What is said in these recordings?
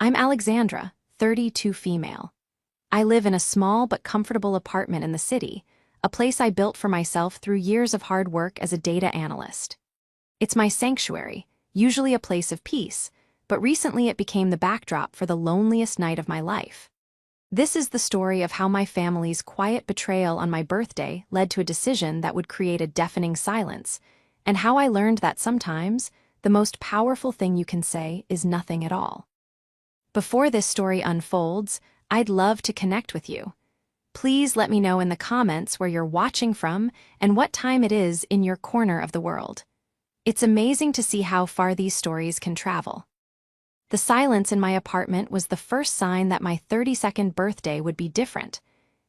I'm Alexandra, 32 female. I live in a small but comfortable apartment in the city, a place I built for myself through years of hard work as a data analyst. It's my sanctuary, usually a place of peace, but recently it became the backdrop for the loneliest night of my life. This is the story of how my family's quiet betrayal on my birthday led to a decision that would create a deafening silence, and how I learned that sometimes the most powerful thing you can say is nothing at all. Before this story unfolds, I'd love to connect with you. Please let me know in the comments where you're watching from and what time it is in your corner of the world. It's amazing to see how far these stories can travel. The silence in my apartment was the first sign that my 32nd birthday would be different.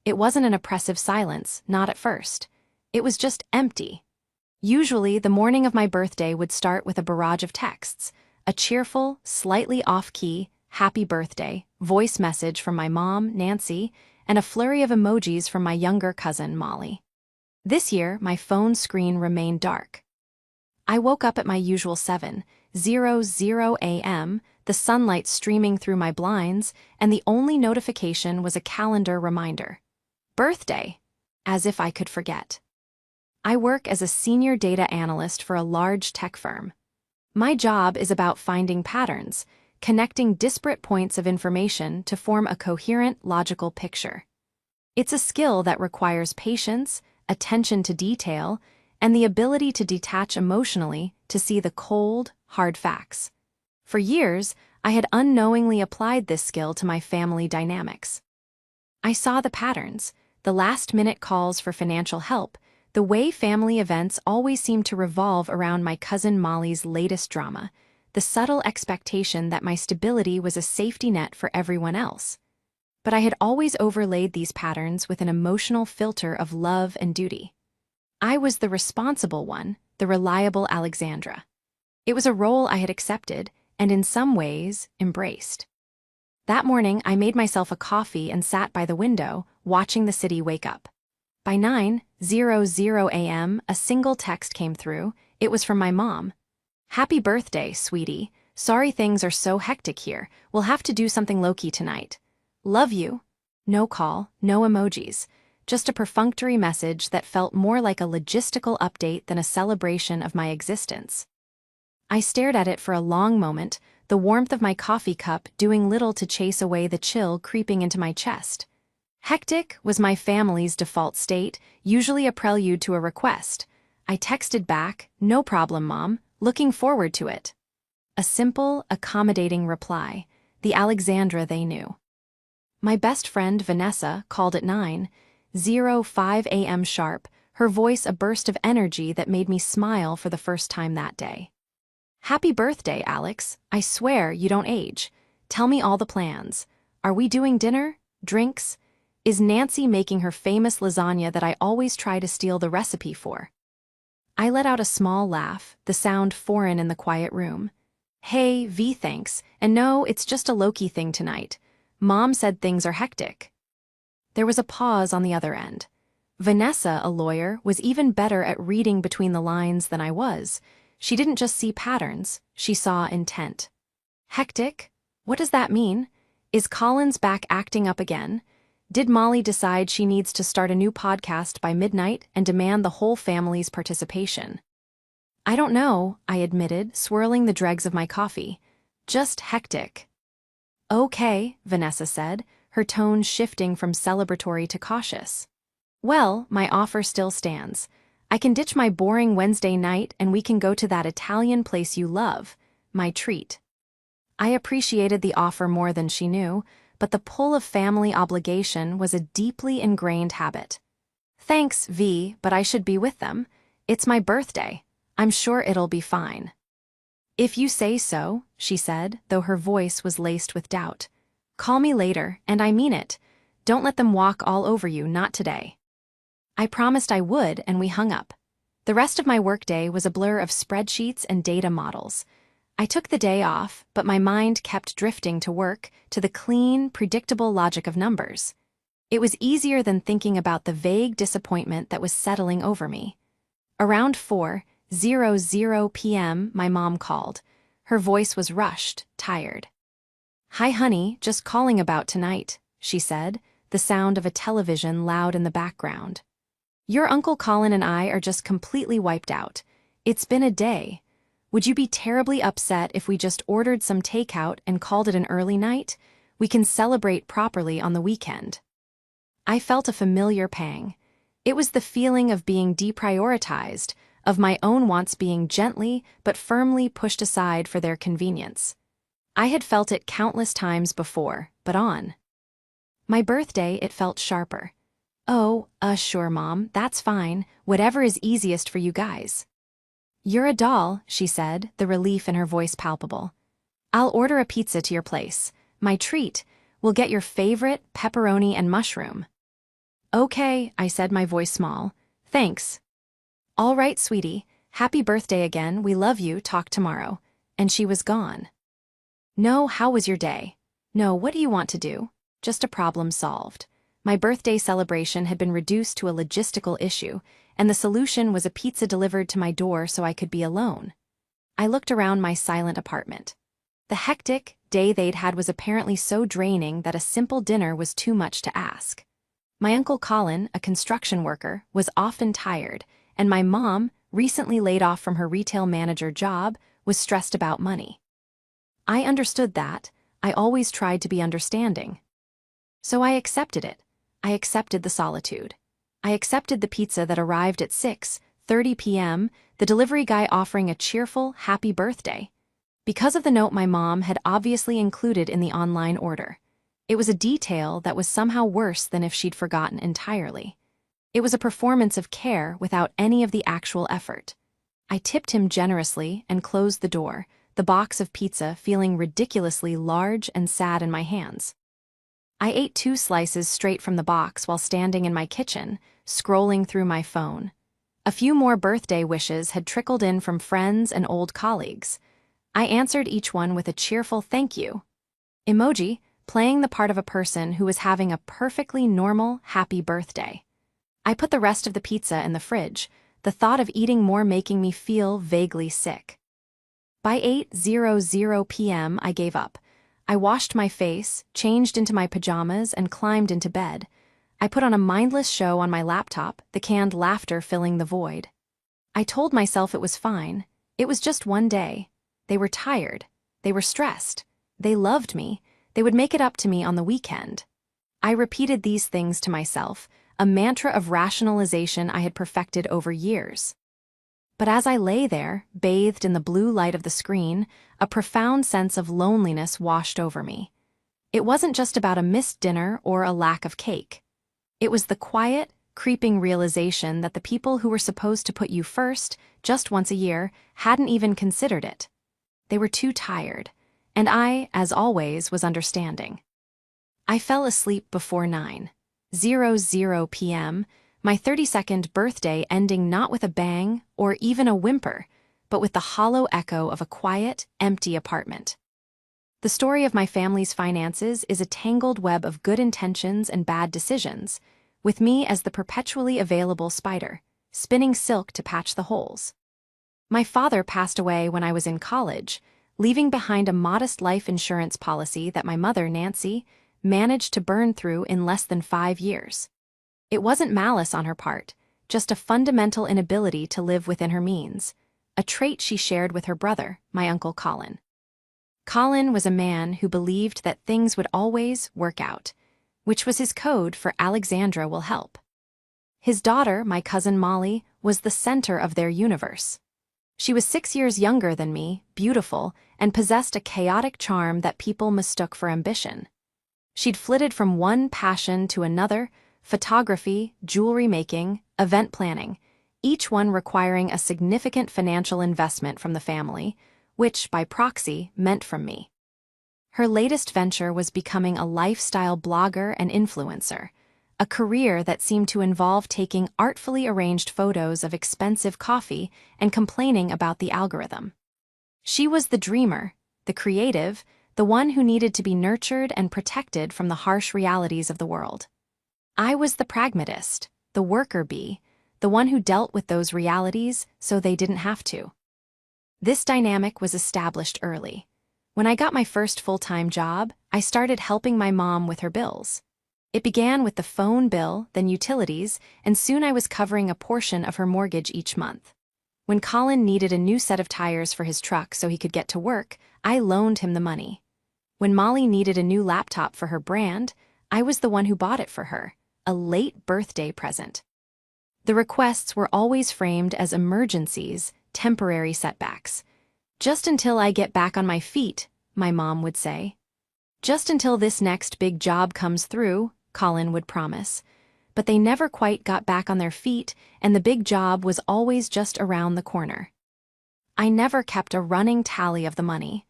It wasn't an oppressive silence, not at first. It was just empty. Usually, the morning of my birthday would start with a barrage of texts, a cheerful, slightly off-key, happy birthday, voice message from my mom, Nancy, and a flurry of emojis from my younger cousin, Molly. This year, my phone screen remained dark. I woke up at my usual 7:00 a.m., the sunlight streaming through my blinds, and the only notification was a calendar reminder. Birthday, as if I could forget. I work as a senior data analyst for a large tech firm. My job is about finding patterns, connecting disparate points of information to form a coherent, logical picture. It's a skill that requires patience, attention to detail, and the ability to detach emotionally to see the cold, hard facts. For years, I had unknowingly applied this skill to my family dynamics. I saw the patterns, the last-minute calls for financial help, the way family events always seemed to revolve around my cousin Molly's latest drama, the subtle expectation that my stability was a safety net for everyone else. But I had always overlaid these patterns with an emotional filter of love and duty. I was the responsible one, the reliable Alexandra. It was a role I had accepted, and in some ways, embraced. That morning, I made myself a coffee and sat by the window, watching the city wake up. By 9:00 a.m., a single text came through. It was from my mom. "Happy birthday, sweetie. Sorry things are so hectic here. We'll have to do something low-key tonight. Love you." No call, no emojis. Just a perfunctory message that felt more like a logistical update than a celebration of my existence. I stared at it for a long moment, the warmth of my coffee cup doing little to chase away the chill creeping into my chest. Hectic was my family's default state, usually a prelude to a request. I texted back, "No problem, Mom. Looking forward to it." A simple, accommodating reply, the Alexandra they knew. My best friend, Vanessa, called at 9:05 a.m. sharp, her voice a burst of energy that made me smile for the first time that day. "Happy birthday, Alex. I swear you don't age. Tell me all the plans. Are we doing dinner? Drinks? Is Nancy making her famous lasagna that I always try to steal the recipe for?" I let out a small laugh, the sound foreign in the quiet room. "Hey, V, thanks, and no, it's just a low-key thing tonight. Mom said things are hectic." There was a pause on the other end. Vanessa, a lawyer, was even better at reading between the lines than I was. She didn't just see patterns, she saw intent. Hectic? What does that mean? Is Collins back acting up again? Did Molly decide she needs to start a new podcast by midnight and demand the whole family's participation? "I don't know," I admitted, swirling the dregs of my coffee. "Just hectic." "Okay," Vanessa said, her tone shifting from celebratory to cautious. "Well, my offer still stands. I can ditch my boring Wednesday night and we can go to that Italian place you love, my treat." I appreciated the offer more than she knew, but the pull of family obligation was a deeply ingrained habit. "Thanks, V, but I should be with them. It's my birthday. I'm sure it'll be fine." "If you say so," she said, though her voice was laced with doubt. "Call me later, and I mean it. Don't let them walk all over you, not today." I promised I would, and we hung up. The rest of my workday was a blur of spreadsheets and data models. I took the day off, but my mind kept drifting to work, to the clean, predictable logic of numbers. It was easier than thinking about the vague disappointment that was settling over me. Around 4:00 p.m., my mom called. Her voice was rushed, tired. "Hi honey, just calling about tonight," she said, the sound of a television loud in the background. "Your Uncle Colin and I are just completely wiped out. It's been a day. Would you be terribly upset if we just ordered some takeout and called it an early night? We can celebrate properly on the weekend." I felt a familiar pang. It was the feeling of being deprioritized, of my own wants being gently but firmly pushed aside for their convenience. I had felt it countless times before, but on my birthday it felt sharper. "Oh, sure, Mom, that's fine, whatever is easiest for you guys." "You're a doll," she said, the relief in her voice palpable. "I'll order a pizza to your place. My treat. We'll get your favorite pepperoni and mushroom." "Okay," I said, my voice small. "Thanks." "All right, sweetie. Happy birthday again, we love you, talk tomorrow." And she was gone. "No, how was your day?" "No, what do you want to do?" Just a problem solved. My birthday celebration had been reduced to a logistical issue, and the solution was a pizza delivered to my door so I could be alone. I looked around my silent apartment. The hectic day they'd had was apparently so draining that a simple dinner was too much to ask. My Uncle Colin, a construction worker, was often tired, and my mom, recently laid off from her retail manager job, was stressed about money. I understood that. I always tried to be understanding. So I accepted it. I accepted the solitude. I accepted the pizza that arrived at 6:30 p.m., the delivery guy offering a cheerful, happy birthday. Because of the note my mom had obviously included in the online order. It was a detail that was somehow worse than if she'd forgotten entirely. It was a performance of care without any of the actual effort. I tipped him generously and closed the door, the box of pizza feeling ridiculously large and sad in my hands. I ate 2 slices straight from the box while standing in my kitchen, scrolling through my phone. A few more birthday wishes had trickled in from friends and old colleagues. I answered each one with a cheerful thank you emoji, playing the part of a person who was having a perfectly normal, happy birthday. I put the rest of the pizza in the fridge, the thought of eating more making me feel vaguely sick. By 8:00 p.m. I gave up. I washed my face, changed into my pajamas, and climbed into bed. I put on a mindless show on my laptop, the canned laughter filling the void. I told myself it was fine. It was just one day. They were tired. They were stressed. They loved me. They would make it up to me on the weekend. I repeated these things to myself, a mantra of rationalization I had perfected over years. But as I lay there, bathed in the blue light of the screen, a profound sense of loneliness washed over me. It wasn't just about a missed dinner or a lack of cake. It was the quiet, creeping realization that the people who were supposed to put you first, just once a year, hadn't even considered it. They were too tired, and I, as always, was understanding. I fell asleep before 9:00 p.m., my 32nd birthday ending not with a bang or even a whimper, but with the hollow echo of a quiet, empty apartment. The story of my family's finances is a tangled web of good intentions and bad decisions, with me as the perpetually available spider, spinning silk to patch the holes. My father passed away when I was in college, leaving behind a modest life insurance policy that my mother, Nancy, managed to burn through in less than 5 years. It wasn't malice on her part, just a fundamental inability to live within her means, a trait she shared with her brother, my Uncle Colin. Colin was a man who believed that things would always work out, which was his code for Alexandra will help. His daughter, my cousin Molly, was the center of their universe. She was 6 years younger than me, beautiful, and possessed a chaotic charm that people mistook for ambition. She'd flitted from one passion to another, photography, jewelry making, event planning, each one requiring a significant financial investment from the family, which, by proxy, meant from me. Her latest venture was becoming a lifestyle blogger and influencer, a career that seemed to involve taking artfully arranged photos of expensive coffee and complaining about the algorithm. She was the dreamer, the creative, the one who needed to be nurtured and protected from the harsh realities of the world. I was the pragmatist, the worker bee, the one who dealt with those realities so they didn't have to. This dynamic was established early. When I got my first full-time job, I started helping my mom with her bills. It began with the phone bill, then utilities, and soon I was covering a portion of her mortgage each month. When Colin needed a new set of tires for his truck so he could get to work, I loaned him the money. When Molly needed a new laptop for her brand, I was the one who bought it for her, a late birthday present. The requests were always framed as emergencies, temporary setbacks. "Just until I get back on my feet," my mom would say. "Just until this next big job comes through," Colin would promise. But they never quite got back on their feet, and the big job was always just around the corner. I never kept a running tally of the money.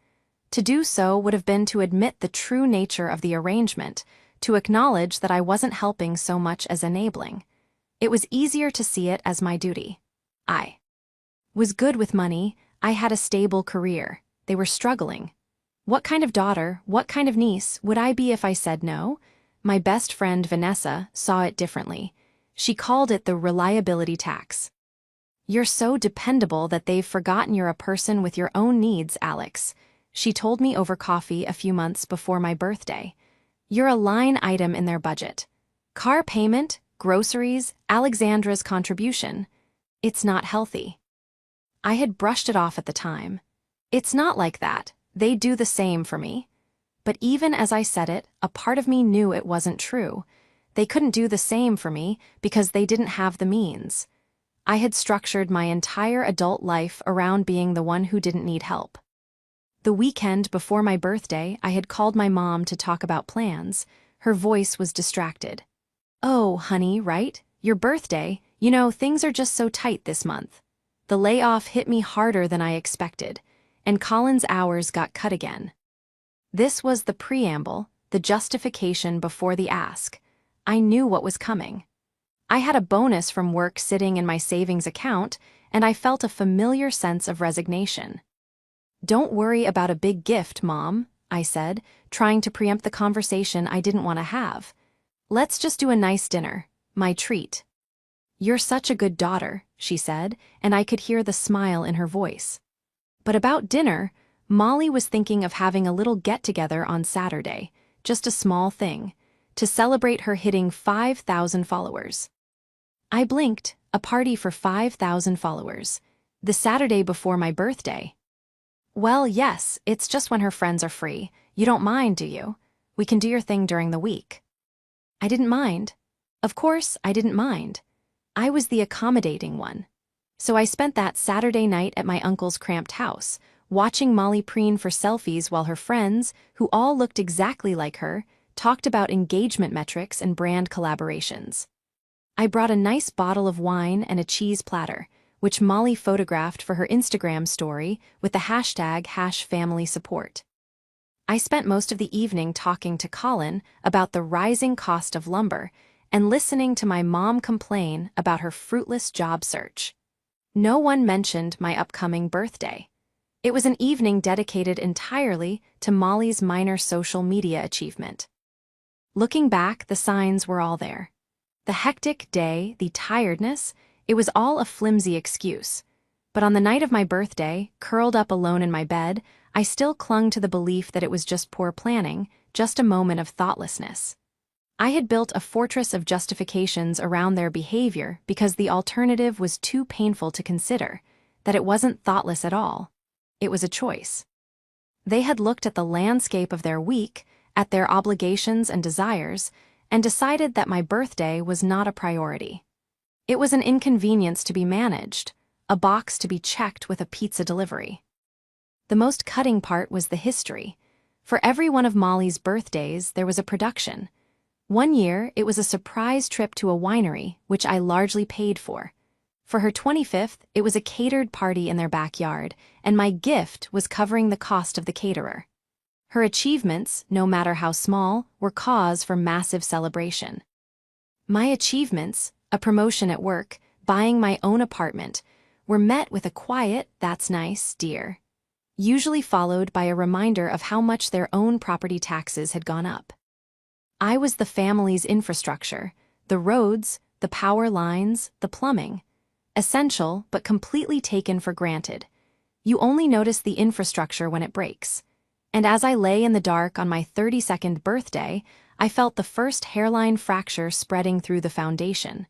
To do so would have been to admit the true nature of the arrangement, to acknowledge that I wasn't helping so much as enabling. It was easier to see it as my duty. I was good with money, I had a stable career, they were struggling. What kind of daughter, what kind of niece would I be if I said no? My best friend Vanessa saw it differently. She called it the reliability tax. "You're so dependable that they've forgotten you're a person with your own needs, Alex," she told me over coffee a few months before my birthday. "You're a line item in their budget. Car payment, groceries, Alexandra's contribution. It's not healthy." I had brushed it off at the time. It's not like that. They do the same for me. But even as I said it, a part of me knew it wasn't true. They couldn't do the same for me because they didn't have the means. I had structured my entire adult life around being the one who didn't need help. The weekend before my birthday, I had called my mom to talk about plans. Her voice was distracted. "Oh, honey, right? Your birthday. You know, things are just so tight this month. The layoff hit me harder than I expected, and Colin's hours got cut again." This was the preamble, the justification before the ask. I knew what was coming. I had a bonus from work sitting in my savings account, and I felt a familiar sense of resignation. "Don't worry about a big gift, Mom," I said, trying to preempt the conversation I didn't want to have. "Let's just do a nice dinner, my treat." "You're such a good daughter," she said, and I could hear the smile in her voice. But about dinner, Molly was thinking of having a little get-together on Saturday, just a small thing, to celebrate her hitting 5,000 followers. I blinked, a party for 5,000 followers, the Saturday before my birthday. "Well, yes, it's just when her friends are free. You don't mind, do you? We can do your thing during the week." I didn't mind. Of course, I didn't mind. I was the accommodating one. So I spent that Saturday night at my uncle's cramped house, watching Molly preen for selfies while her friends, who all looked exactly like her, talked about engagement metrics and brand collaborations. I brought a nice bottle of wine and a cheese platter, which Molly photographed for her Instagram story with the hashtag #FamilySupport. I spent most of the evening talking to Colin about the rising cost of lumber and listening to my mom complain about her fruitless job search. No one mentioned my upcoming birthday. It was an evening dedicated entirely to Molly's minor social media achievement. Looking back, the signs were all there. The hectic day, the tiredness, it was all a flimsy excuse. But on the night of my birthday, curled up alone in my bed, I still clung to the belief that it was just poor planning, just a moment of thoughtlessness. I had built a fortress of justifications around their behavior because the alternative was too painful to consider, that it wasn't thoughtless at all. It was a choice. They had looked at the landscape of their week, at their obligations and desires, and decided that my birthday was not a priority. It was an inconvenience to be managed, a box to be checked with a pizza delivery. The most cutting part was the history. For every one of Molly's birthdays, there was a production. One year, it was a surprise trip to a winery, which I largely paid for. For her 25th, it was a catered party in their backyard, and my gift was covering the cost of the caterer. Her achievements, no matter how small, were cause for massive celebration. My achievements, a promotion at work, buying my own apartment, were met with a quiet, "That's nice, dear," usually followed by a reminder of how much their own property taxes had gone up. I was the family's infrastructure, the roads, the power lines, the plumbing. Essential, but completely taken for granted. You only notice the infrastructure when it breaks. And as I lay in the dark on my 32nd birthday, I felt the first hairline fracture spreading through the foundation.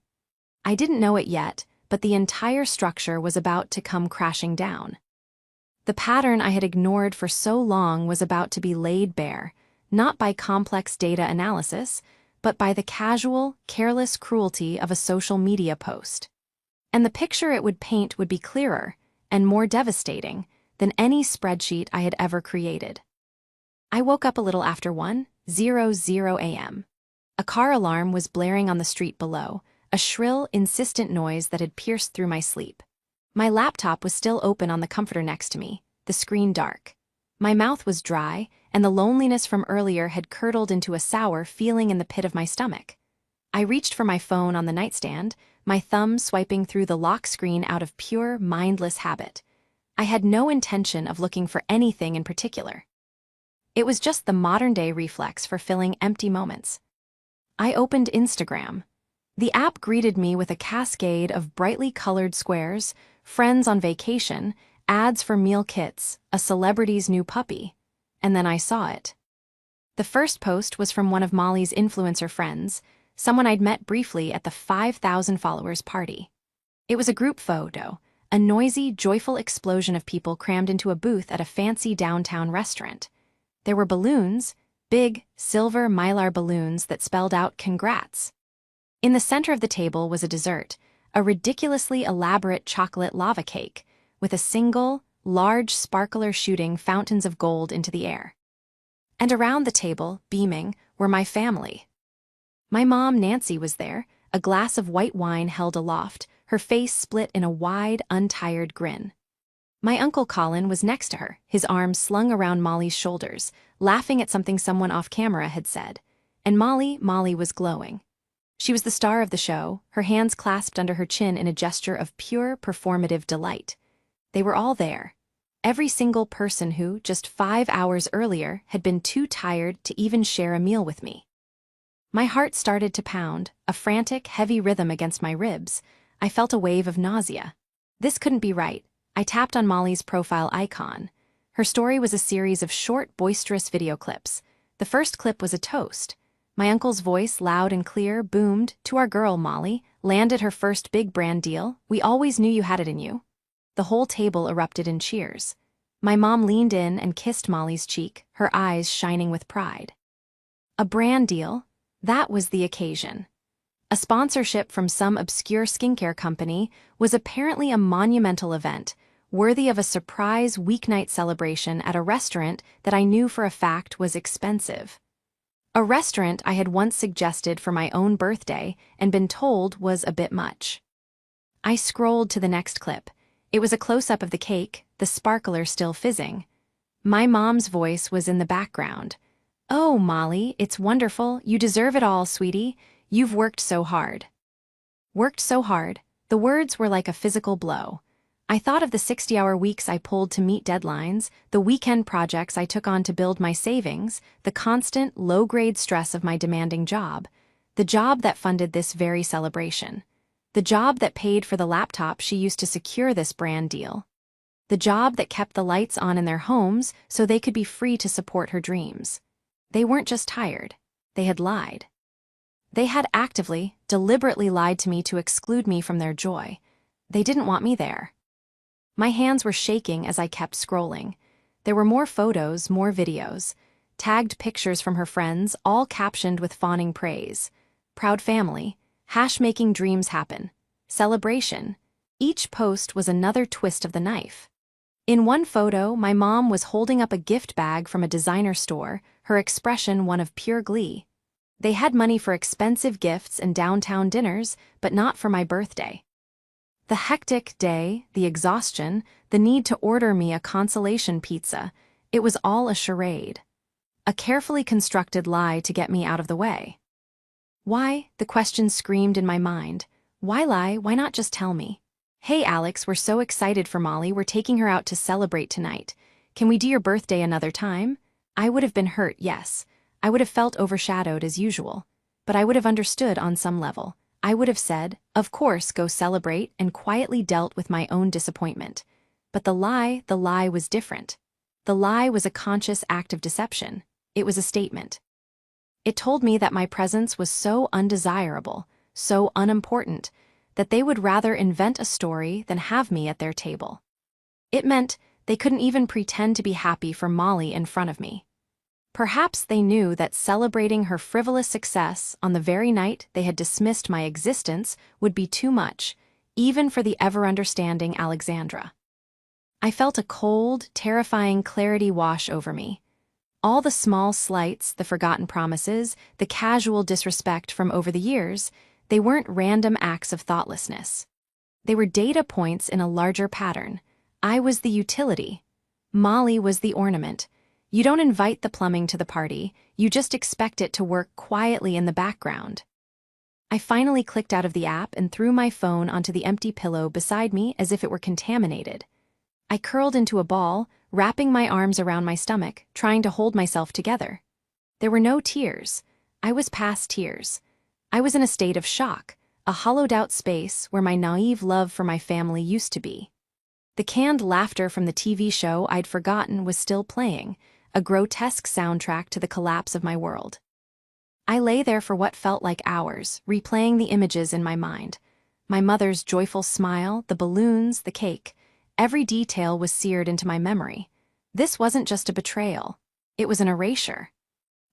I didn't know it yet, but the entire structure was about to come crashing down. The pattern I had ignored for so long was about to be laid bare, not by complex data analysis, but by the casual, careless cruelty of a social media post. And the picture it would paint would be clearer and more devastating than any spreadsheet I had ever created. I woke up a little after 1:00 a.m. A car alarm was blaring on the street below, a shrill, insistent noise that had pierced through my sleep. My laptop was still open on the comforter next to me, the screen dark. My mouth was dry, and the loneliness from earlier had curdled into a sour feeling in the pit of my stomach. I reached for my phone on the nightstand, my thumb swiping through the lock screen out of pure, mindless habit. I had no intention of looking for anything in particular. It was just the modern-day reflex for filling empty moments. I opened Instagram. The app greeted me with a cascade of brightly colored squares, friends on vacation, ads for meal kits, a celebrity's new puppy. And then I saw it. The first post was from one of Molly's influencer friends, someone I'd met briefly at the 5,000 followers party. It was a group photo, a noisy, joyful explosion of people crammed into a booth at a fancy downtown restaurant. There were balloons, big, silver mylar balloons that spelled out "Congrats." In the center of the table was a dessert, a ridiculously elaborate chocolate lava cake, with a single, large sparkler shooting fountains of gold into the air. And around the table, beaming, were my family. My mom, Nancy, was there, a glass of white wine held aloft, her face split in a wide, untired grin. My uncle Colin was next to her, his arms slung around Molly's shoulders, laughing at something someone off camera had said. And Molly was glowing. She was the star of the show, her hands clasped under her chin in a gesture of pure performative delight. They were all there. Every single person who, just 5 hours earlier, had been too tired to even share a meal with me. My heart started to pound, a frantic, heavy rhythm against my ribs. I felt a wave of nausea. This couldn't be right. I tapped on Molly's profile icon. Her story was a series of short, boisterous video clips. The first clip was a toast. My uncle's voice, loud and clear, boomed, "To our girl, Molly, landed her first big brand deal. We always knew you had it in you." The whole table erupted in cheers. My mom leaned in and kissed Molly's cheek, her eyes shining with pride. A brand deal? That was the occasion. A sponsorship from some obscure skincare company was apparently a monumental event, worthy of a surprise weeknight celebration at a restaurant that I knew for a fact was expensive. A restaurant I had once suggested for my own birthday and been told was a bit much. I scrolled to the next clip. It was a close-up of the cake, the sparkler still fizzing. My mom's voice was in the background. "Oh, Molly, it's wonderful. You deserve it all, sweetie. You've worked so hard." Worked so hard. The words were like a physical blow. I thought of the 60-hour weeks I pulled to meet deadlines, the weekend projects I took on to build my savings, the constant, low-grade stress of my demanding job. The job that funded this very celebration. The job that paid for the laptop she used to secure this brand deal. The job that kept the lights on in their homes so they could be free to support her dreams. They weren't just tired. They had lied. They had actively, deliberately lied to me to exclude me from their joy. They didn't want me there. My hands were shaking as I kept scrolling. There were more photos, more videos, tagged pictures from her friends, all captioned with fawning praise. Proud family, making dreams happen, celebration. Each post was another twist of the knife. In one photo, my mom was holding up a gift bag from a designer store, her expression one of pure glee. They had money for expensive gifts and downtown dinners, but not for my birthday. The hectic day, the exhaustion, the need to order me a consolation pizza, it was all a charade. A carefully constructed lie to get me out of the way. Why? The question screamed in my mind. Why lie? Why not just tell me? "Hey Alex, we're so excited for Molly, we're taking her out to celebrate tonight. Can we do your birthday another time?" I would have been hurt, yes. I would have felt overshadowed as usual. But I would have understood on some level. I would have said, "Of course, go celebrate," and quietly dealt with my own disappointment. But the lie was different. The lie was a conscious act of deception. It was a statement. It told me that my presence was so undesirable, so unimportant, that they would rather invent a story than have me at their table. It meant they couldn't even pretend to be happy for Molly in front of me. Perhaps they knew that celebrating her frivolous success on the very night they had dismissed my existence would be too much, even for the ever-understanding Alexandra. I felt a cold, terrifying clarity wash over me. All the small slights, the forgotten promises, the casual disrespect from over the years, they weren't random acts of thoughtlessness. They were data points in a larger pattern. I was the utility. Molly was the ornament. You don't invite the plumbing to the party, you just expect it to work quietly in the background. I finally clicked out of the app and threw my phone onto the empty pillow beside me as if it were contaminated. I curled into a ball, wrapping my arms around my stomach, trying to hold myself together. There were no tears. I was past tears. I was in a state of shock, a hollowed-out space where my naive love for my family used to be. The canned laughter from the TV show I'd forgotten was still playing, a grotesque soundtrack to the collapse of my world. I lay there for what felt like hours, replaying the images in my mind. My mother's joyful smile, the balloons, the cake. Every detail was seared into my memory. This wasn't just a betrayal. It was an erasure.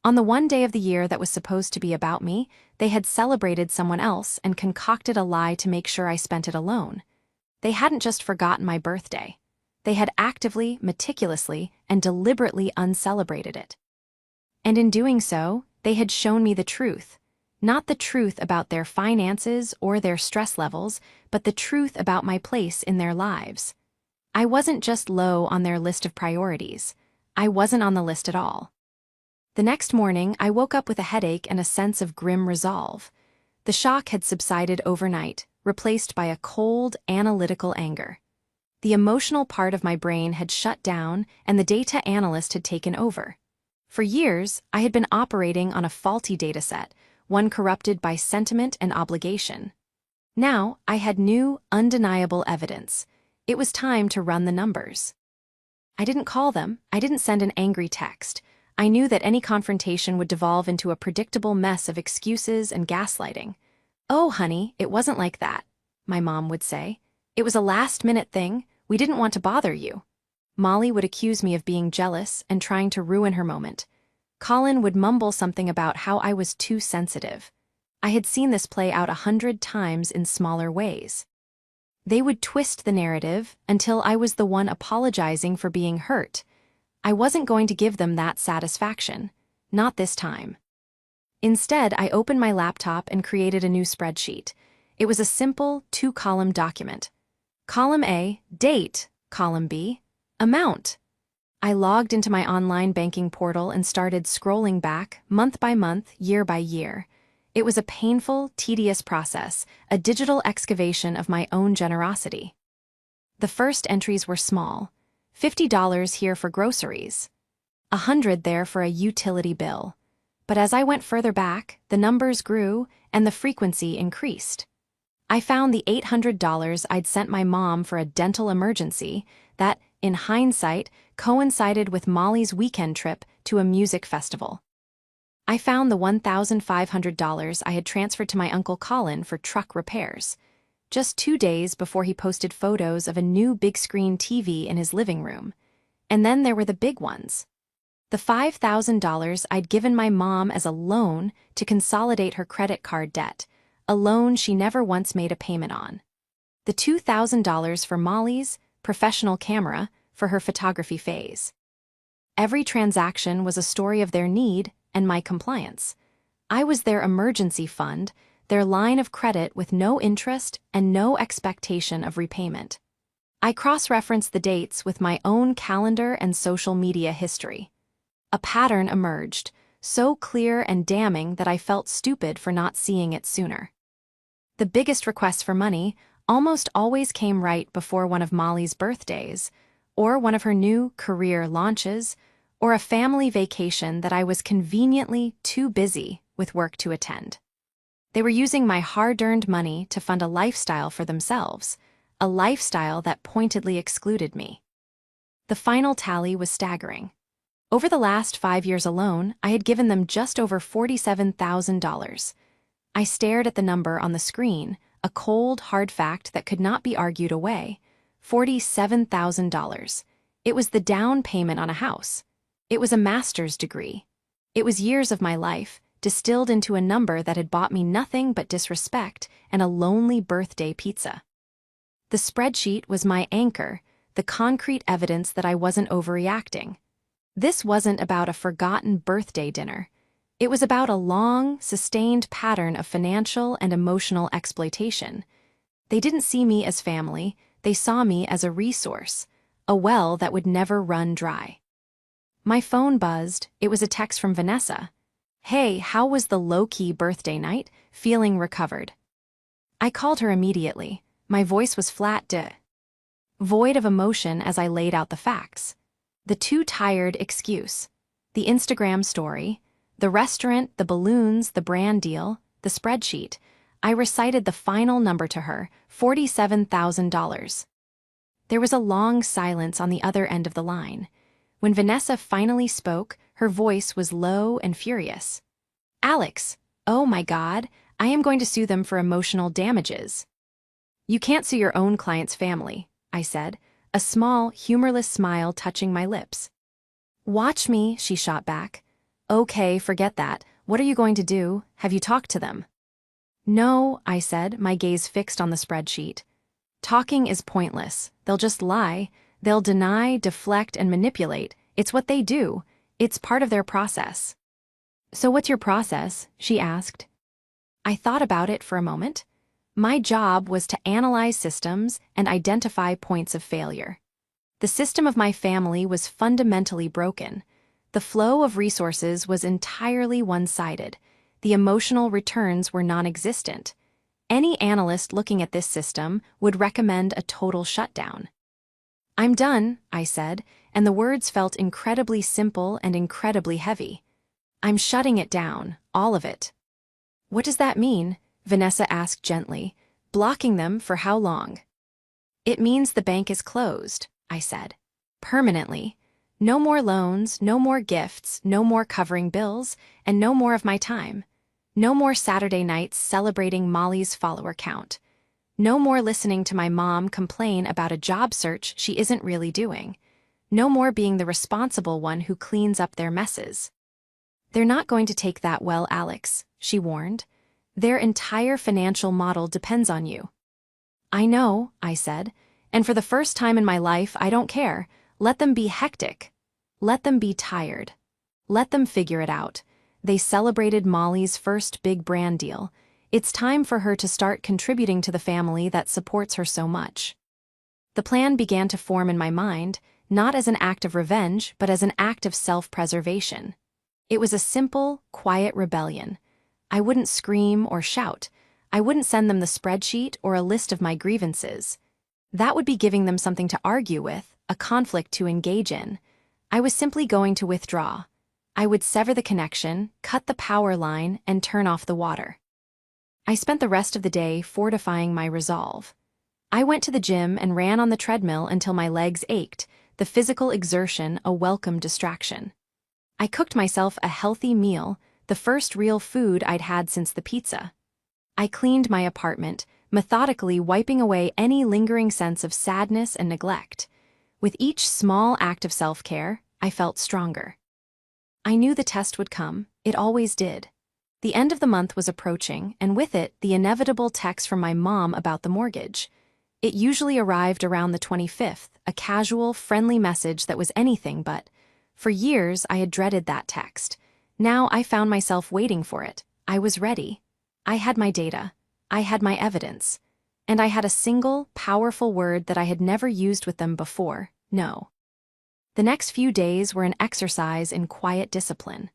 On the one day of the year that was supposed to be about me, they had celebrated someone else and concocted a lie to make sure I spent it alone. They hadn't just forgotten my birthday. They had actively, meticulously, and deliberately uncelebrated it. And in doing so, they had shown me the truth. Not the truth about their finances or their stress levels, but the truth about my place in their lives. I wasn't just low on their list of priorities. I wasn't on the list at all. The next morning, I woke up with a headache and a sense of grim resolve. The shock had subsided overnight, replaced by a cold, analytical anger. The emotional part of my brain had shut down and the data analyst had taken over. For years, I had been operating on a faulty dataset, one corrupted by sentiment and obligation. Now, I had new, undeniable evidence. It was time to run the numbers. I didn't call them, I didn't send an angry text. I knew that any confrontation would devolve into a predictable mess of excuses and gaslighting. "Oh, honey, it wasn't like that," my mom would say. "It was a last-minute thing. We didn't want to bother you." Molly would accuse me of being jealous and trying to ruin her moment. Colin would mumble something about how I was too sensitive. I had seen this play out 100 times in smaller ways. They would twist the narrative until I was the one apologizing for being hurt. I wasn't going to give them that satisfaction. Not this time. Instead, I opened my laptop and created a new spreadsheet. It was a simple 2-column document. Column A, date. Column B, amount. I logged into my online banking portal and started scrolling back, month by month, year by year. It was a painful, tedious process, a digital excavation of my own generosity. The first entries were small. $50 here for groceries. $100 there for a utility bill. But as I went further back, the numbers grew and the frequency increased. I found the $800 I'd sent my mom for a dental emergency that, in hindsight, coincided with Molly's weekend trip to a music festival. I found the $1,500 I had transferred to my Uncle Colin for truck repairs, just 2 days before he posted photos of a new big-screen TV in his living room. And then there were the big ones. The $5,000 I'd given my mom as a loan to consolidate her credit card debt, a loan she never once made a payment on. The $2,000 for Molly's professional camera for her photography phase. Every transaction was a story of their need and my compliance. I was their emergency fund, their line of credit with no interest and no expectation of repayment. I cross-referenced the dates with my own calendar and social media history. A pattern emerged, so clear and damning that I felt stupid for not seeing it sooner. The biggest requests for money almost always came right before one of Molly's birthdays, or one of her new career launches, or a family vacation that I was conveniently too busy with work to attend. They were using my hard-earned money to fund a lifestyle for themselves, a lifestyle that pointedly excluded me. The final tally was staggering. Over the last 5 years alone, I had given them just over $47,000. I stared at the number on the screen, a cold, hard fact that could not be argued away. $47,000. It was the down payment on a house. It was a master's degree. It was years of my life, distilled into a number that had bought me nothing but disrespect and a lonely birthday pizza. The spreadsheet was my anchor, the concrete evidence that I wasn't overreacting. This wasn't about a forgotten birthday dinner. It was about a long, sustained pattern of financial and emotional exploitation. They didn't see me as family, they saw me as a resource, a well that would never run dry. My phone buzzed. It was a text from Vanessa. "Hey, how was the low-key birthday night? Feeling recovered?" I called her immediately. My voice was flat, void of emotion as I laid out the facts. The too tired excuse. The Instagram story. The restaurant, the balloons, the brand deal, the spreadsheet. I recited the final number to her, $47,000. There was a long silence on the other end of the line. When Vanessa finally spoke, her voice was low and furious. "Alex, oh my God, I am going to sue them for emotional damages." "You can't sue your own client's family," I said, a small, humorless smile touching my lips. "Watch me," she shot back. "Okay, forget that. What are you going to do? Have you talked to them?" "No," I said, my gaze fixed on the spreadsheet. "Talking is pointless. They'll just lie. They'll deny, deflect, and manipulate. It's what they do. It's part of their process." "So what's your process?" she asked. I thought about it for a moment. My job was to analyze systems and identify points of failure. The system of my family was fundamentally broken. The flow of resources was entirely one-sided. The emotional returns were non-existent. Any analyst looking at this system would recommend a total shutdown. "I'm done," I said, and the words felt incredibly simple and incredibly heavy. "I'm shutting it down, all of it." "What does that mean?" Vanessa asked gently. "Blocking them for how long?" "It means the bank is closed," I said. "Permanently. No more loans, no more gifts, no more covering bills, and no more of my time. No more Saturday nights celebrating Molly's follower count. No more listening to my mom complain about a job search she isn't really doing. No more being the responsible one who cleans up their messes." "They're not going to take that well, Alex," she warned. "Their entire financial model depends on you." "I know," I said, "and for the first time in my life, I don't care. Let them be hectic. Let them be tired. Let them figure it out." They celebrated Molly's first big brand deal. It's time for her to start contributing to the family that supports her so much. The plan began to form in my mind, not as an act of revenge, but as an act of self-preservation. It was a simple, quiet rebellion. I wouldn't scream or shout. I wouldn't send them the spreadsheet or a list of my grievances. That would be giving them something to argue with, a conflict to engage in. I was simply going to withdraw. I would sever the connection, cut the power line, and turn off the water. I spent the rest of the day fortifying my resolve. I went to the gym and ran on the treadmill until my legs ached, the physical exertion a welcome distraction. I cooked myself a healthy meal, the first real food I'd had since the pizza. I cleaned my apartment, methodically wiping away any lingering sense of sadness and neglect. With each small act of self-care, I felt stronger. I knew the test would come. It always did. The end of the month was approaching, and with it, the inevitable text from my mom about the mortgage. It usually arrived around the 25th, a casual, friendly message that was anything but. For years, I had dreaded that text. Now I found myself waiting for it. I was ready. I had my data. I had my evidence. And I had a single, powerful word that I had never used with them before: no. The next few days were an exercise in quiet discipline.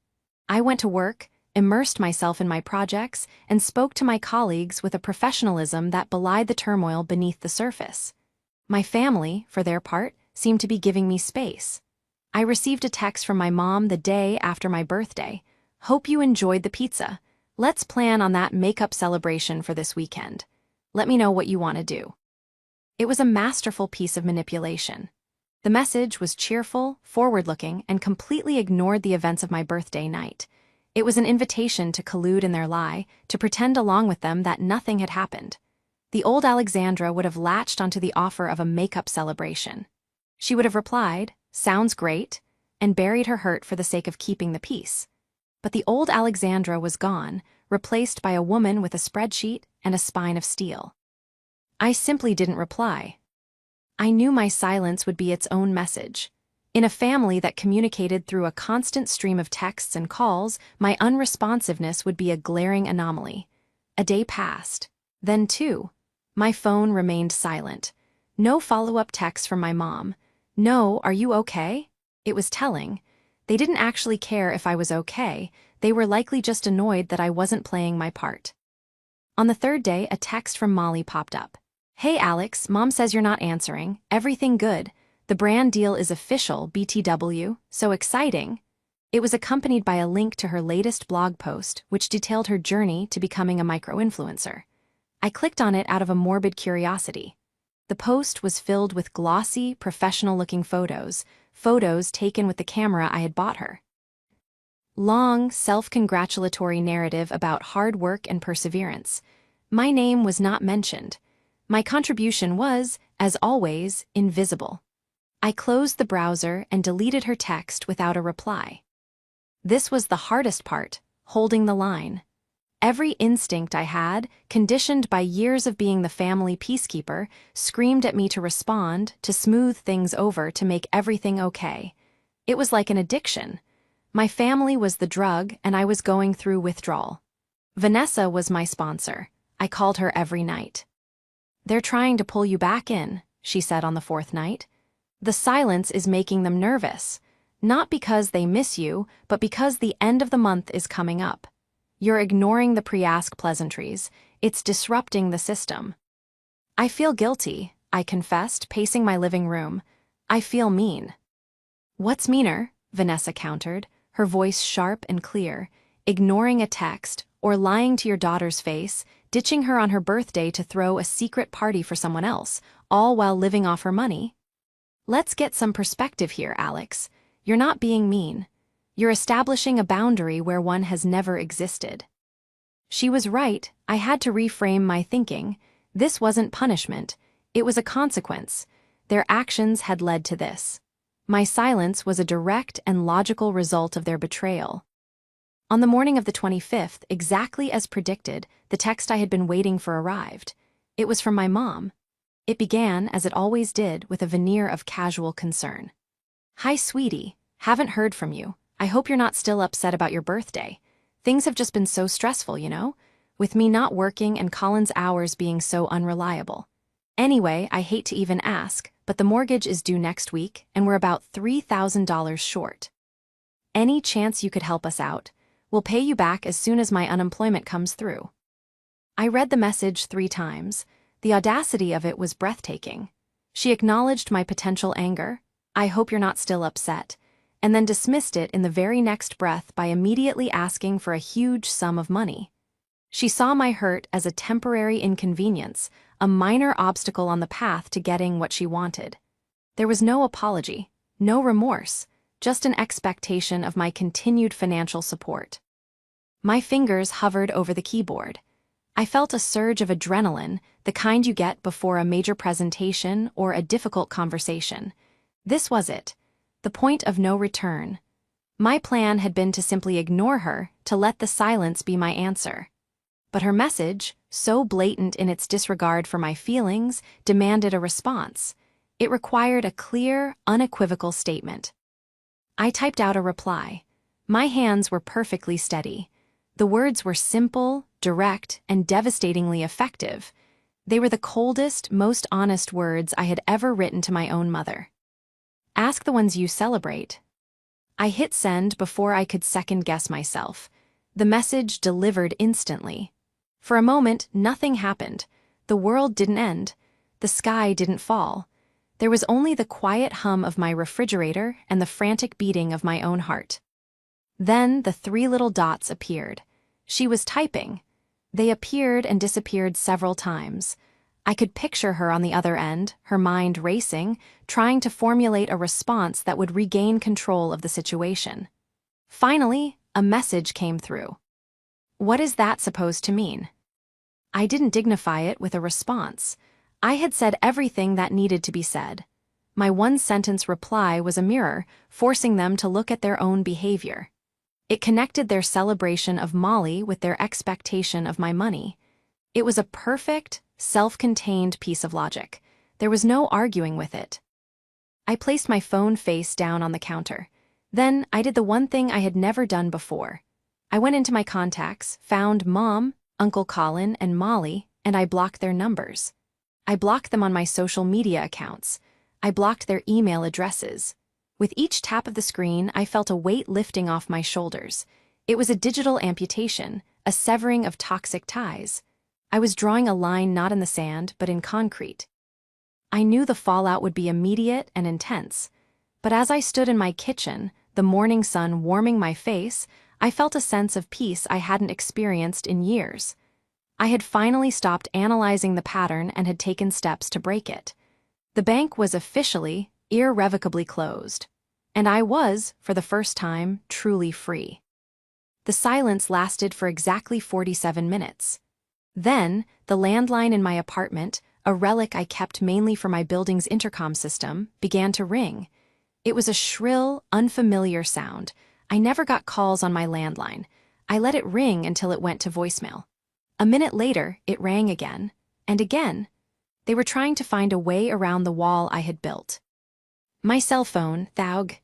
I went to work, immersed myself in my projects, and spoke to my colleagues with a professionalism that belied the turmoil beneath the surface. My family, for their part, seemed to be giving me space. I received a text from my mom the day after my birthday. "Hope you enjoyed the pizza. Let's plan on that makeup celebration for this weekend. Let me know what you want to do." It was a masterful piece of manipulation. The message was cheerful, forward-looking, and completely ignored the events of my birthday night. It was an invitation to collude in their lie, to pretend along with them that nothing had happened. The old Alexandra would have latched onto the offer of a makeup celebration. She would have replied, "Sounds great," and buried her hurt for the sake of keeping the peace. But the old Alexandra was gone, replaced by a woman with a spreadsheet and a spine of steel. I simply didn't reply. I knew my silence would be its own message. In a family that communicated through a constant stream of texts and calls, my unresponsiveness would be a glaring anomaly. A day passed. Then two. My phone remained silent. No follow-up text from my mom. No, "Are you okay?" It was telling. They didn't actually care if I was okay. They were likely just annoyed that I wasn't playing my part. On the third day, a text from Molly popped up. "Hey Alex, Mom says you're not answering. Everything good? The brand deal is official, BTW, so exciting." It was accompanied by a link to her latest blog post, which detailed her journey to becoming a micro-influencer. I clicked on it out of a morbid curiosity. The post was filled with glossy, professional-looking photos taken with the camera I had bought her. Long, self-congratulatory narrative about hard work and perseverance. My name was not mentioned. My contribution was, as always, invisible. I closed the browser and deleted her text without a reply. This was the hardest part, holding the line. Every instinct I had, conditioned by years of being the family peacekeeper, screamed at me to respond, to smooth things over, to make everything okay. It was like an addiction. My family was the drug, and I was going through withdrawal. Vanessa was my sponsor. I called her every night. "They're trying to pull you back in," she said on the fourth night. "The silence is making them nervous. Not because they miss you, but because the end of the month is coming up. You're ignoring the pre-ask pleasantries. It's disrupting the system." "I feel guilty," I confessed, pacing my living room. "I feel mean." "What's meaner?" Vanessa countered, her voice sharp and clear. "Ignoring a text, or lying to your daughter's face, ditching her on her birthday to throw a secret party for someone else, all while living off her money? Let's get some perspective here, Alex. You're not being mean. You're establishing a boundary where one has never existed." She was right. I had to reframe my thinking. This wasn't punishment. It was a consequence. Their actions had led to this. My silence was a direct and logical result of their betrayal. On the morning of the 25th, exactly as predicted, the text I had been waiting for arrived. It was from my mom. It began, as it always did, with a veneer of casual concern. "Hi, sweetie. Haven't heard from you. I hope you're not still upset about your birthday. Things have just been so stressful, you know, with me not working and Colin's hours being so unreliable. Anyway, I hate to even ask, but the mortgage is due next week, and we're about $3,000 short. Any chance you could help us out? We'll pay you back as soon as my unemployment comes through." I read the message 3 times. The audacity of it was breathtaking. She acknowledged my potential anger. "I hope you're not still upset," and then dismissed it in the very next breath by immediately asking for a huge sum of money. She saw my hurt as a temporary inconvenience, a minor obstacle on the path to getting what she wanted. There was no apology, no remorse, just an expectation of my continued financial support. My fingers hovered over the keyboard. I felt a surge of adrenaline, the kind you get before a major presentation or a difficult conversation. This was it. The point of no return. My plan had been to simply ignore her, to let the silence be my answer. But her message, so blatant in its disregard for my feelings, demanded a response. It required a clear, unequivocal statement. I typed out a reply. My hands were perfectly steady. The words were simple, direct, and devastatingly effective. They were the coldest, most honest words I had ever written to my own mother. "Ask the ones you celebrate." I hit send before I could second-guess myself. The message delivered instantly. For a moment, nothing happened. The world didn't end. The sky didn't fall. There was only the quiet hum of my refrigerator and the frantic beating of my own heart. Then the 3 little dots appeared. She was typing. They appeared and disappeared several times. I could picture her on the other end, her mind racing, trying to formulate a response that would regain control of the situation. Finally, a message came through. What is that supposed to mean? I didn't dignify it with a response. I had said everything that needed to be said. My one-sentence reply was a mirror, forcing them to look at their own behavior. It connected their celebration of Molly with their expectation of my money. It was a perfect, self-contained piece of logic. There was no arguing with it. I placed my phone face down on the counter. Then I did the one thing I had never done before. I went into my contacts, found Mom, Uncle Colin, and Molly, and I blocked their numbers. I blocked them on my social media accounts. I blocked their email addresses. With each tap of the screen, I felt a weight lifting off my shoulders. It was a digital amputation, a severing of toxic ties. I was drawing a line not in the sand, but in concrete. I knew the fallout would be immediate and intense. But as I stood in my kitchen, the morning sun warming my face, I felt a sense of peace I hadn't experienced in years. I had finally stopped analyzing the pattern and had taken steps to break it. The bank was officially, irrevocably closed. And I was, for the first time, truly free. The silence lasted for exactly 47 minutes. Then, the landline in my apartment, a relic I kept mainly for my building's intercom system, began to ring. It was a shrill, unfamiliar sound. I never got calls on my landline. I let it ring until it went to voicemail. A minute later, it rang again, and again. They were trying to find a way around the wall I had built. My cell phone, Thaug.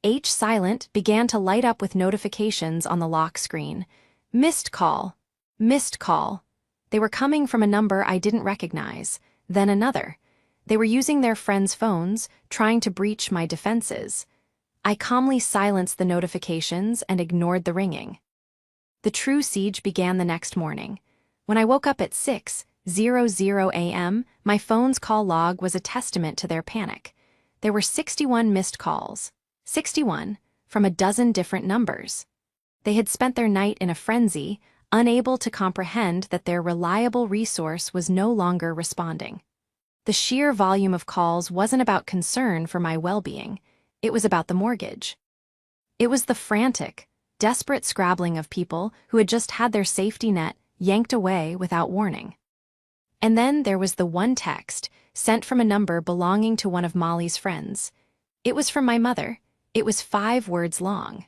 H silent, began to light up with notifications on the lock screen. Missed call. Missed call. They were coming from a number I didn't recognize, then another. They were using their friends' phones, trying to breach my defenses. I calmly silenced the notifications and ignored the ringing. The true siege began the next morning. When I woke up at 6:00 a.m., my phone's call log was a testament to their panic. There were 61 missed calls. 61, from a dozen different numbers. They had spent their night in a frenzy, unable to comprehend that their reliable resource was no longer responding. The sheer volume of calls wasn't about concern for my well-being. It was about the mortgage. It was the frantic, desperate scrabbling of people who had just had their safety net yanked away without warning. And then there was the one text, sent from a number belonging to one of Molly's friends. It was from my mother. It was 5 words long.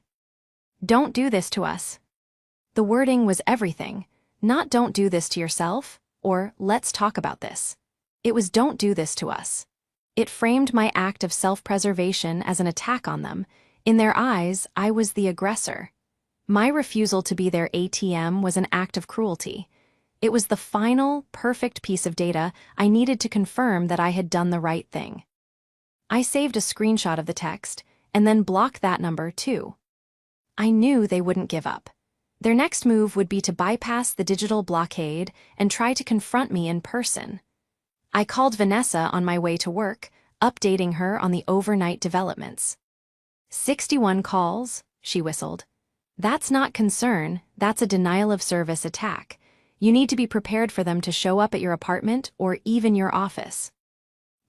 Don't do this to us. The wording was everything, not don't do this to yourself, or let's talk about this. It was don't do this to us. It framed my act of self-preservation as an attack on them. In their eyes, I was the aggressor. My refusal to be their ATM was an act of cruelty. It was the final, perfect piece of data I needed to confirm that I had done the right thing. I saved a screenshot of the text, and then blocked that number too. I knew they wouldn't give up. Their next move would be to bypass the digital blockade and try to confront me in person. I called Vanessa on my way to work, updating her on the overnight developments. 61 calls, she whistled. That's not concern, that's a denial of service attack. You need to be prepared for them to show up at your apartment or even your office.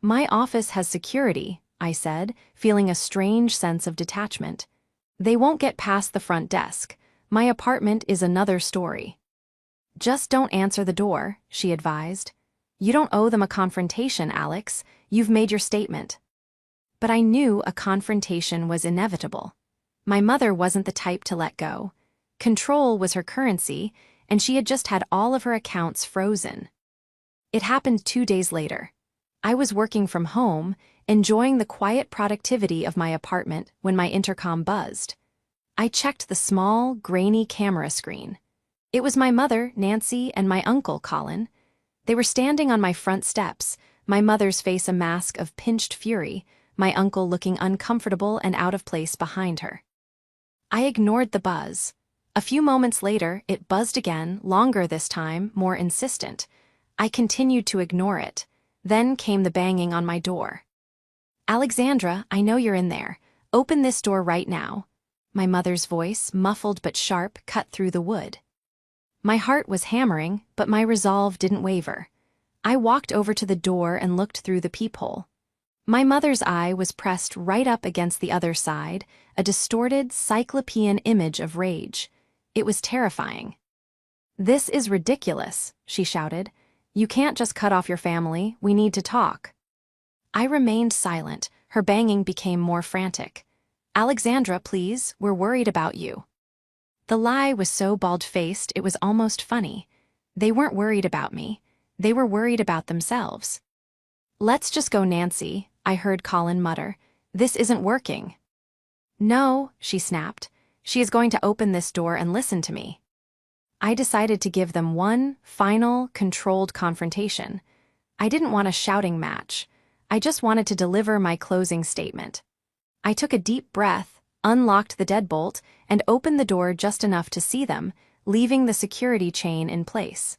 My office has security, I said, feeling a strange sense of detachment. They won't get past the front desk. My apartment is another story. Just don't answer the door, she advised. You don't owe them a confrontation, Alex. You've made your statement. But I knew a confrontation was inevitable. My mother wasn't the type to let go. Control was her currency, and she had just had all of her accounts frozen. It happened 2 days later. I was working from home, enjoying the quiet productivity of my apartment when my intercom buzzed. I checked the small, grainy camera screen. It was my mother, Nancy, and my uncle, Colin. They were standing on my front steps, my mother's face a mask of pinched fury, my uncle looking uncomfortable and out of place behind her. I ignored the buzz. A few moments later, it buzzed again, longer this time, more insistent. I continued to ignore it. Then came the banging on my door. Alexandra, I know you're in there. Open this door right now. My mother's voice, muffled but sharp, cut through the wood. My heart was hammering, but my resolve didn't waver. I walked over to the door and looked through the peephole. My mother's eye was pressed right up against the other side, a distorted, cyclopean image of rage. It was terrifying. "This is ridiculous," she shouted. "You can't just cut off your family, we need to talk." I remained silent, her banging became more frantic. "Alexandra, please, we're worried about you." The lie was so bald-faced it was almost funny. They weren't worried about me. They were worried about themselves. "Let's just go, Nancy," I heard Colin mutter. "This isn't working." "No," she snapped. "She is going to open this door and listen to me." I decided to give them one final, controlled confrontation. I didn't want a shouting match. I just wanted to deliver my closing statement. I took a deep breath, unlocked the deadbolt, and opened the door just enough to see them, leaving the security chain in place.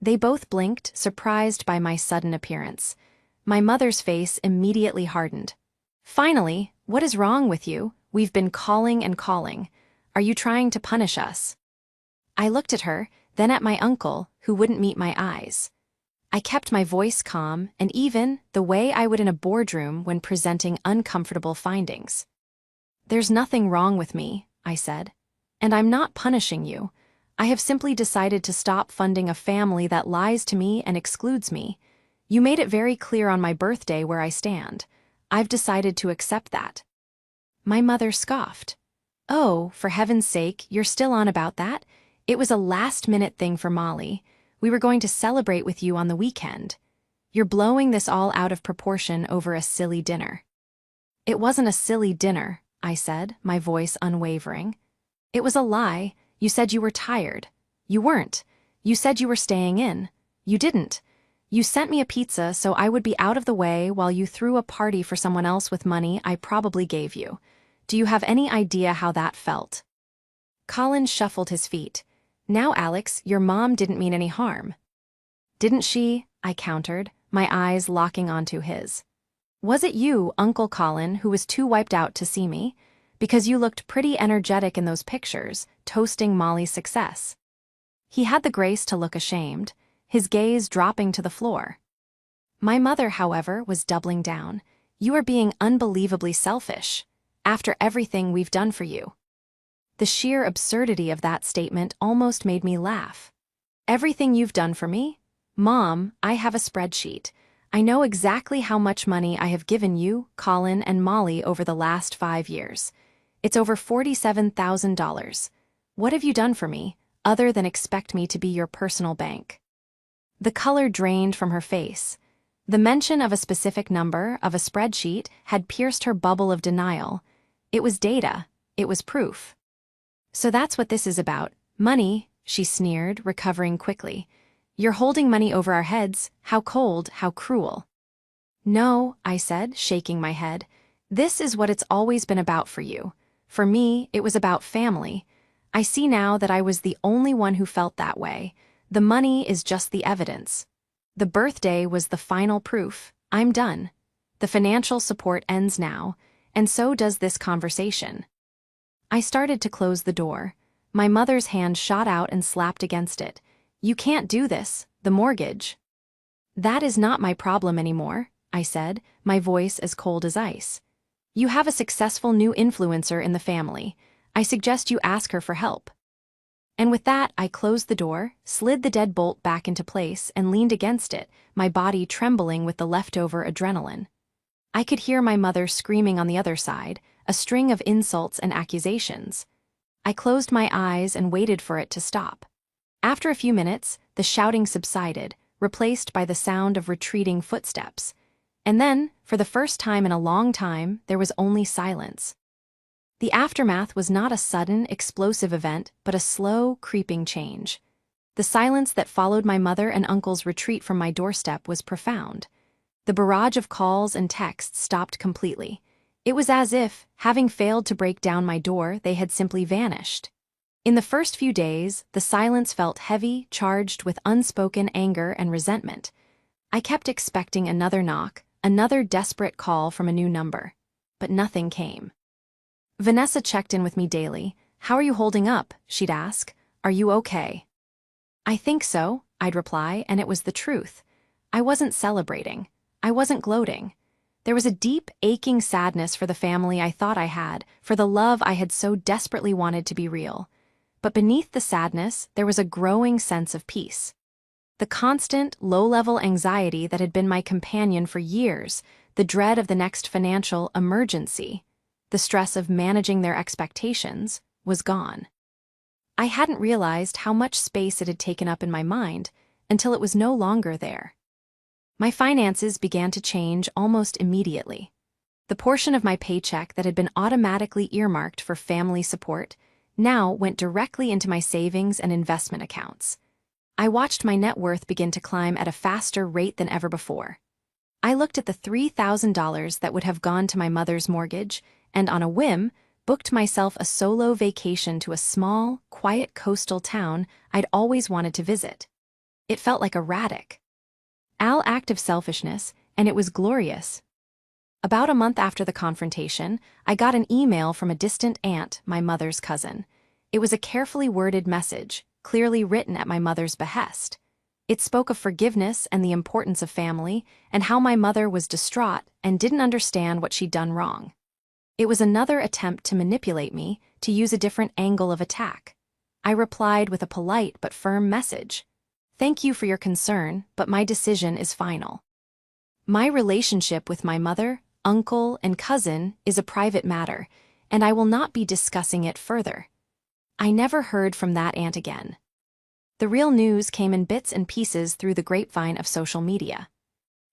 They both blinked, surprised by my sudden appearance. My mother's face immediately hardened. "Finally, what is wrong with you? We've been calling and calling. Are you trying to punish us?" I looked at her, then at my uncle, who wouldn't meet my eyes. I kept my voice calm and even the way I would in a boardroom when presenting uncomfortable findings. "There's nothing wrong with me," I said. "And I'm not punishing you. I have simply decided to stop funding a family that lies to me and excludes me. You made it very clear on my birthday where I stand. I've decided to accept that." My mother scoffed. "Oh, for heaven's sake, you're still on about that? It was a last-minute thing for Molly. We were going to celebrate with you on the weekend. You're blowing this all out of proportion over a silly dinner." "It wasn't a silly dinner," I said, my voice unwavering. "It was a lie. You said you were tired. You weren't. You said you were staying in. You didn't. You sent me a pizza so I would be out of the way while you threw a party for someone else with money I probably gave you. Do you have any idea how that felt?" Colin shuffled his feet. "Now, Alex, your mom didn't mean any harm." "Didn't she?" I countered, my eyes locking onto his. "Was it you, Uncle Colin, who was too wiped out to see me? Because you looked pretty energetic in those pictures, toasting Molly's success." He had the grace to look ashamed, his gaze dropping to the floor. My mother, however, was doubling down. "You are being unbelievably selfish. After everything we've done for you." The sheer absurdity of that statement almost made me laugh. "Everything you've done for me? Mom, I have a spreadsheet. I know exactly how much money I have given you, Colin, and Molly over the last 5 years. It's over $47,000. What have you done for me, other than expect me to be your personal bank?" The color drained from her face. The mention of a specific number, of a spreadsheet, had pierced her bubble of denial. It was data. It was proof. "So that's what this is about. Money," she sneered, recovering quickly. "You're holding money over our heads. How cold, how cruel." "No," I said, shaking my head. "This is what it's always been about for you. For me, it was about family. I see now that I was the only one who felt that way. The money is just the evidence. The birthday was the final proof. I'm done. The financial support ends now, and so does this conversation." I started to close the door. My mother's hand shot out and slapped against it. "You can't do this, the mortgage." "That is not my problem anymore," I said, my voice as cold as ice. "You have a successful new influencer in the family. I suggest you ask her for help." And with that, I closed the door, slid the deadbolt back into place, and leaned against it, my body trembling with the leftover adrenaline. I could hear my mother screaming on the other side, a string of insults and accusations. I closed my eyes and waited for it to stop. After a few minutes, the shouting subsided, replaced by the sound of retreating footsteps. And then, for the first time in a long time, there was only silence. The aftermath was not a sudden, explosive event, but a slow, creeping change. The silence that followed my mother and uncle's retreat from my doorstep was profound. The barrage of calls and texts stopped completely. It was as if, having failed to break down my door, they had simply vanished. In the first few days, the silence felt heavy, charged with unspoken anger and resentment. I kept expecting another knock, another desperate call from a new number. But nothing came. Vanessa checked in with me daily. "How are you holding up?" she'd ask. "Are you okay?" "I think so," I'd reply, and it was the truth. I wasn't celebrating. I wasn't gloating. There was a deep, aching sadness for the family I thought I had, for the love I had so desperately wanted to be real. But beneath the sadness, there was a growing sense of peace. The constant, low-level anxiety that had been my companion for years, the dread of the next financial emergency, the stress of managing their expectations, was gone. I hadn't realized how much space it had taken up in my mind until it was no longer there. My finances began to change almost immediately. The portion of my paycheck that had been automatically earmarked for family support now went directly into my savings and investment accounts. I watched my net worth begin to climb at a faster rate than ever before. I looked at the $3,000 that would have gone to my mother's mortgage and, on a whim, booked myself a solo vacation to a small, quiet coastal town I'd always wanted to visit. It felt like a radical act of selfishness, and it was glorious. About a month after the confrontation, I got an email from a distant aunt, my mother's cousin. It was a carefully worded message, clearly written at my mother's behest. It spoke of forgiveness and the importance of family, and how my mother was distraught and didn't understand what she'd done wrong. It was another attempt to manipulate me, to use a different angle of attack. I replied with a polite but firm message. "Thank you for your concern, but my decision is final. My relationship with my mother, uncle, and cousin is a private matter, and I will not be discussing it further." I never heard from that aunt again. The real news came in bits and pieces through the grapevine of social media.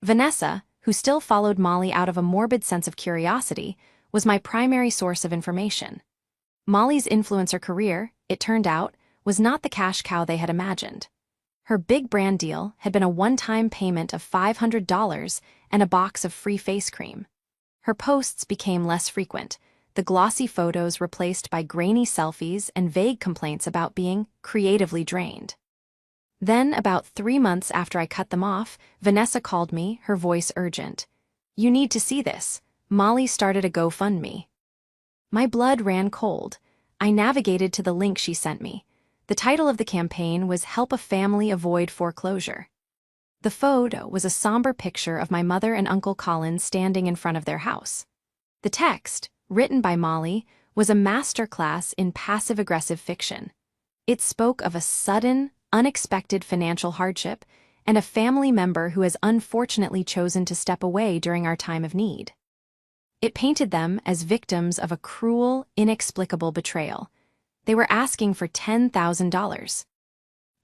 Vanessa, who still followed Molly out of a morbid sense of curiosity, was my primary source of information. Molly's influencer career, it turned out, was not the cash cow they had imagined. Her big brand deal had been a one-time payment of $500 and a box of free face cream. Her posts became less frequent, the glossy photos replaced by grainy selfies and vague complaints about being creatively drained. Then, about 3 months after I cut them off, Vanessa called me, her voice urgent. "You need to see this. Molly started a GoFundMe." My blood ran cold. I navigated to the link she sent me. The title of the campaign was "Help a Family Avoid Foreclosure." The photo was a somber picture of my mother and Uncle Colin standing in front of their house. The text, written by Molly, was a masterclass in passive-aggressive fiction. It spoke of a sudden, unexpected financial hardship and a family member who has unfortunately chosen to step away during our time of need. It painted them as victims of a cruel, inexplicable betrayal. They were asking for $10,000.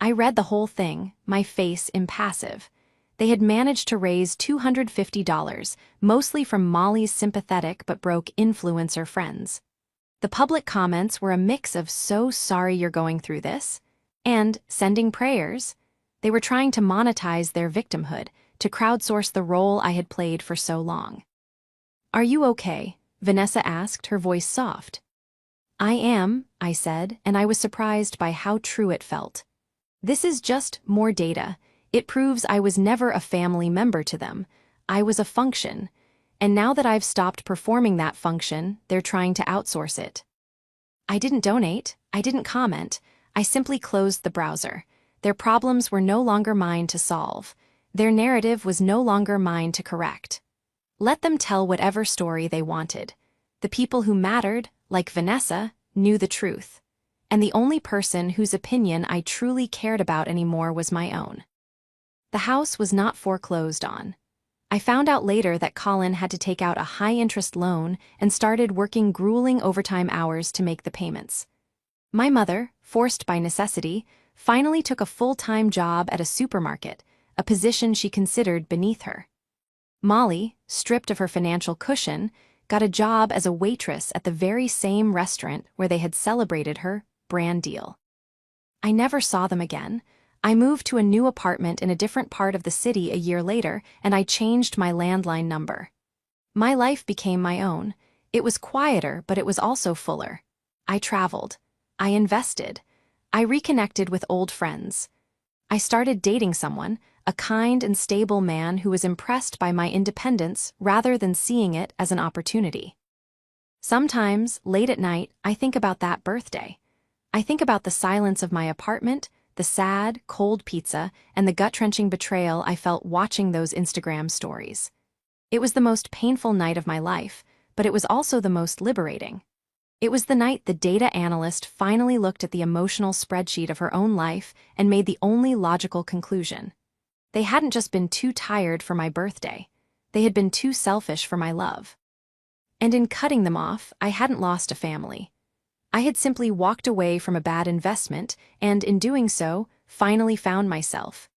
I read the whole thing, my face impassive. They had managed to raise $250, mostly from Molly's sympathetic but broke influencer friends. The public comments were a mix of "so sorry you're going through this" and "sending prayers." They were trying to monetize their victimhood, to crowdsource the role I had played for so long. "Are you okay?" Vanessa asked, her voice soft. "I am," I said, and I was surprised by how true it felt. This is just more data. It proves I was never a family member to them. I was a function. And now that I've stopped performing that function, they're trying to outsource it. I didn't donate. I didn't comment. I simply closed the browser. Their problems were no longer mine to solve. Their narrative was no longer mine to correct. Let them tell whatever story they wanted. The people who mattered, like Vanessa, knew the truth. And the only person whose opinion I truly cared about anymore was my own. The house was not foreclosed on. I found out later that Colin had to take out a high-interest loan and started working grueling overtime hours to make the payments. My mother, forced by necessity, finally took a full-time job at a supermarket, a position she considered beneath her. Molly, stripped of her financial cushion, got a job as a waitress at the very same restaurant where they had celebrated her brand deal. I never saw them again. I moved to a new apartment in a different part of the city a year later, and I changed my landline number. My life became my own. It was quieter, but it was also fuller. I traveled. I invested. I reconnected with old friends. I started dating someone, a kind and stable man who was impressed by my independence rather than seeing it as an opportunity. Sometimes, late at night, I think about that birthday. I think about the silence of my apartment, the sad, cold pizza, and the gut-wrenching betrayal I felt watching those Instagram stories. It was the most painful night of my life, but it was also the most liberating. It was the night the data analyst finally looked at the emotional spreadsheet of her own life and made the only logical conclusion. They hadn't just been too tired for my birthday. They had been too selfish for my love. And in cutting them off, I hadn't lost a family. I had simply walked away from a bad investment and, in doing so, finally found myself.